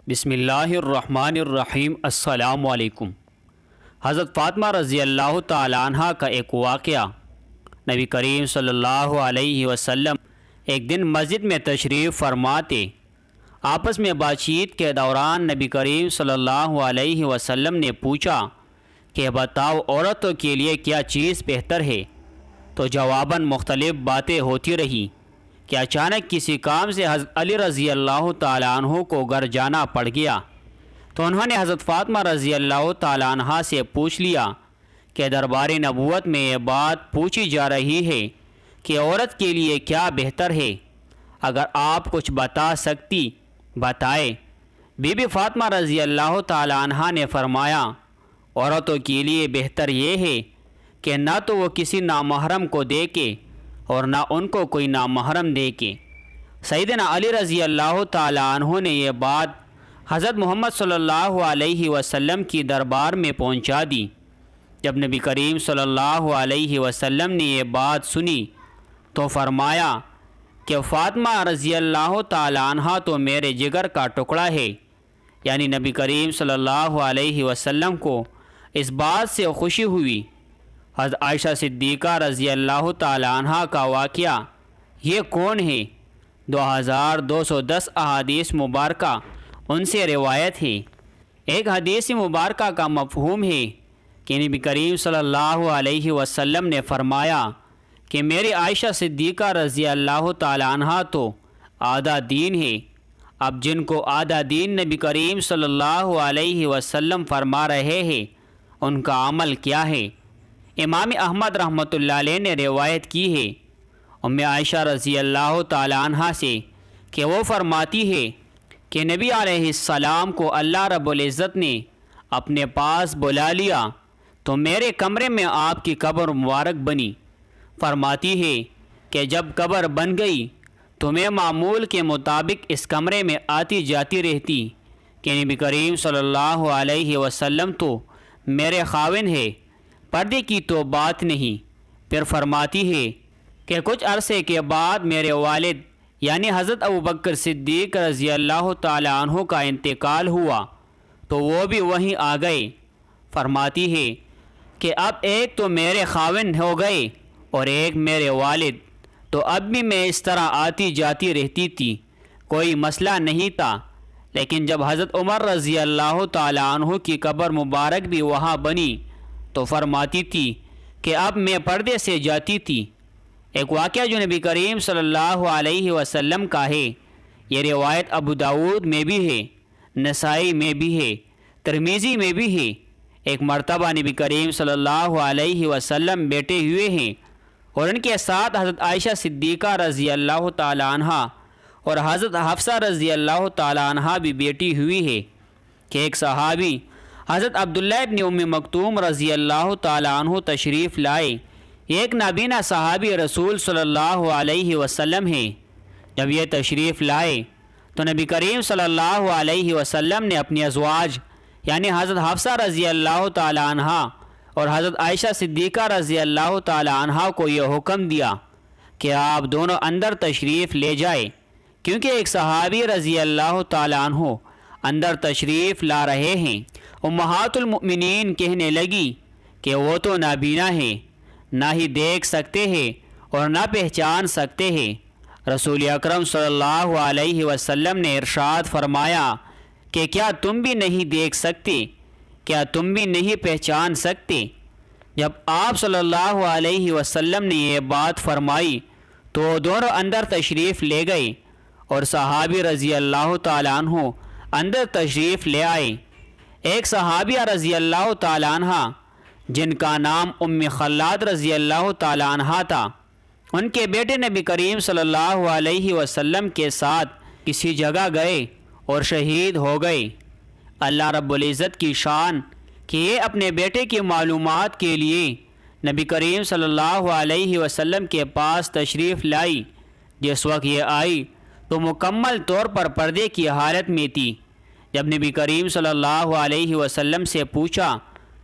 بسم اللہ الرحمن الرحیم۔ السلام علیکم۔ حضرت فاطمہ رضی اللہ تعالیٰ عنہ کا ایک واقعہ۔ نبی کریم صلی اللہ علیہ وسلم ایک دن مسجد میں تشریف فرماتے۔ آپس میں بات چیت کے دوران نبی کریم صلی اللہ علیہ وسلم نے پوچھا کہ بتاؤ عورتوں کے لیے کیا چیز بہتر ہے؟ تو جواباً مختلف باتیں ہوتی رہی کہ اچانک کسی کام سے حضرت علی رضی اللہ تعالیٰ عنہ کو گھر جانا پڑ گیا، تو انہوں نے حضرت فاطمہ رضی اللہ تعالیٰ عنہ سے پوچھ لیا کہ دربار نبوت میں یہ بات پوچھی جا رہی ہے کہ عورت کے لیے کیا بہتر ہے، اگر آپ کچھ بتا سکتی بتائے۔ بی بی فاطمہ رضی اللہ تعالیٰ عنہ نے فرمایا، عورتوں کے لیے بہتر یہ ہے کہ نہ تو وہ کسی نامحرم کو دیکھے اور نہ ان کو کوئی نامحرم دیکھے۔ سیدنا علی رضی اللہ تعالیٰ عنہ نے یہ بات حضرت محمد صلی اللہ علیہ وسلم کی دربار میں پہنچا دی۔ جب نبی کریم صلی اللہ علیہ وسلم نے یہ بات سنی تو فرمایا کہ فاطمہ رضی اللہ تعالیٰ عنہ تو میرے جگر کا ٹکڑا ہے، یعنی نبی کریم صلی اللہ علیہ وسلم کو اس بات سے خوشی ہوئی۔ حضرت عائشہ صدیقہ رضی اللہ تعالیٰ عنہ کا واقعہ یہ کون ہے؟ 2210 احادیث مبارکہ ان سے روایت ہے۔ ایک حدیث مبارکہ کا مفہوم ہے کہ نبی کریم صلی اللہ علیہ وسلم نے فرمایا کہ میری عائشہ صدیقہ رضی اللہ تعالیٰ عنہ تو آدھا دین ہے۔ اب جن کو آدھا دین نبی کریم صلی اللہ علیہ وسلم فرما رہے ہیں ان کا عمل کیا ہے؟ امام احمد رحمۃ اللہ علیہ نے روایت کی ہے ام عائشہ رضی اللہ تعالیٰ عنہ سے کہ وہ فرماتی ہے کہ نبی علیہ السلام کو اللہ رب العزت نے اپنے پاس بلا لیا تو میرے کمرے میں آپ کی قبر مبارک بنی۔ فرماتی ہے کہ جب قبر بن گئی تو میں معمول کے مطابق اس کمرے میں آتی جاتی رہتی کہ نبی کریم صلی اللہ علیہ وسلم تو میرے خاوند ہے، پردے کی تو بات نہیں۔ پھر فرماتی ہے کہ کچھ عرصے کے بعد میرے والد یعنی حضرت ابوبکر صدیق رضی اللہ تعالیٰ عنہ کا انتقال ہوا تو وہ بھی وہیں آ گئے۔ فرماتی ہے کہ اب ایک تو میرے خاوند ہو گئے اور ایک میرے والد، تو اب بھی میں اس طرح آتی جاتی رہتی تھی، کوئی مسئلہ نہیں تھا۔ لیکن جب حضرت عمر رضی اللہ تعالیٰ عنہ کی قبر مبارک بھی وہاں بنی تو فرماتی تھی کہ اب میں پردے سے جاتی تھی۔ ایک واقعہ جو نبی کریم صلی اللہ علیہ وسلم کا ہے، یہ روایت ابو داود میں بھی ہے، نسائی میں بھی ہے، ترمذی میں بھی ہے۔ ایک مرتبہ نبی کریم صلی اللہ علیہ وسلم بیٹھے ہوئے ہیں اور ان کے ساتھ حضرت عائشہ صدیقہ رضی اللہ تعالیٰ عنہ اور حضرت حفصہ رضی اللہ تعالیٰ عنہ بھی بیٹھی ہوئی ہے کہ ایک صحابی حضرت عبداللہ ابن ام مکتوم رضی اللہ تعالیٰ عنہ تشریف لائے۔ ایک نابینا صحابی رسول صلی اللہ علیہ وسلم ہے۔ جب یہ تشریف لائے تو نبی کریم صلی اللہ علیہ وسلم نے اپنی ازواج یعنی حضرت حفصہ رضی اللہ تعالیٰ عنہ اور حضرت عائشہ صدیقہ رضی اللہ تعالیٰ عنہ کو یہ حکم دیا کہ آپ دونوں اندر تشریف لے جائے، کیونکہ ایک صحابی رضی اللہ تعالیٰ عنہ اندر تشریف لا رہے ہیں۔ امہات المؤمنین کہنے لگی کہ وہ تو نابینا ہیں، نہ ہی دیکھ سکتے ہیں اور نہ پہچان سکتے ہیں۔ رسول اکرم صلی اللہ علیہ وسلم نے ارشاد فرمایا کہ کیا تم بھی نہیں دیکھ سکتے؟ کیا تم بھی نہیں پہچان سکتے؟ جب آپ صلی اللہ علیہ وسلم نے یہ بات فرمائی تو وہ دونوں اندر تشریف لے گئے اور صحابی رضی اللہ تعالیٰ عنہ اندر تشریف لے آئے۔ ایک صحابیہ رضی اللہ تعالیٰ عنہ جن کا نام ام خلاد رضی اللہ تعالیٰ عنہ تھا، ان کے بیٹے نبی کریم صلی اللہ علیہ وسلم کے ساتھ کسی جگہ گئے اور شہید ہو گئے۔ اللہ رب العزت کی شان کہ یہ اپنے بیٹے کی معلومات کے لیے نبی کریم صلی اللہ علیہ وسلم کے پاس تشریف لائی۔ جس وقت یہ آئی تو مکمل طور پر پردے کی حالت میں تھی۔ جب نبی کریم صلی اللہ علیہ وسلم سے پوچھا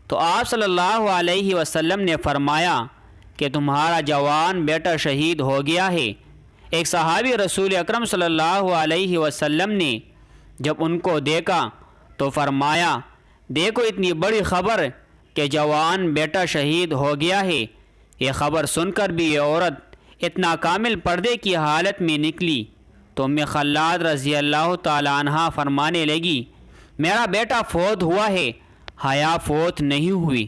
تو آپ صلی اللہ علیہ وسلم نے فرمایا کہ تمہارا جوان بیٹا شہید ہو گیا ہے۔ ایک صحابی رسول اکرم صلی اللہ علیہ وسلم نے جب ان کو دیکھا تو فرمایا دیکھو اتنی بڑی خبر کہ جوان بیٹا شہید ہو گیا ہے۔ یہ خبر سن کر بھی یہ عورت اتنا کامل پردے کی حالت میں نکلی تو ام خلاد رضی اللہ تعالیٰ عنہ فرمانے لگی میرا بیٹا فوت ہوا ہے، حیا فوت نہیں ہوئی۔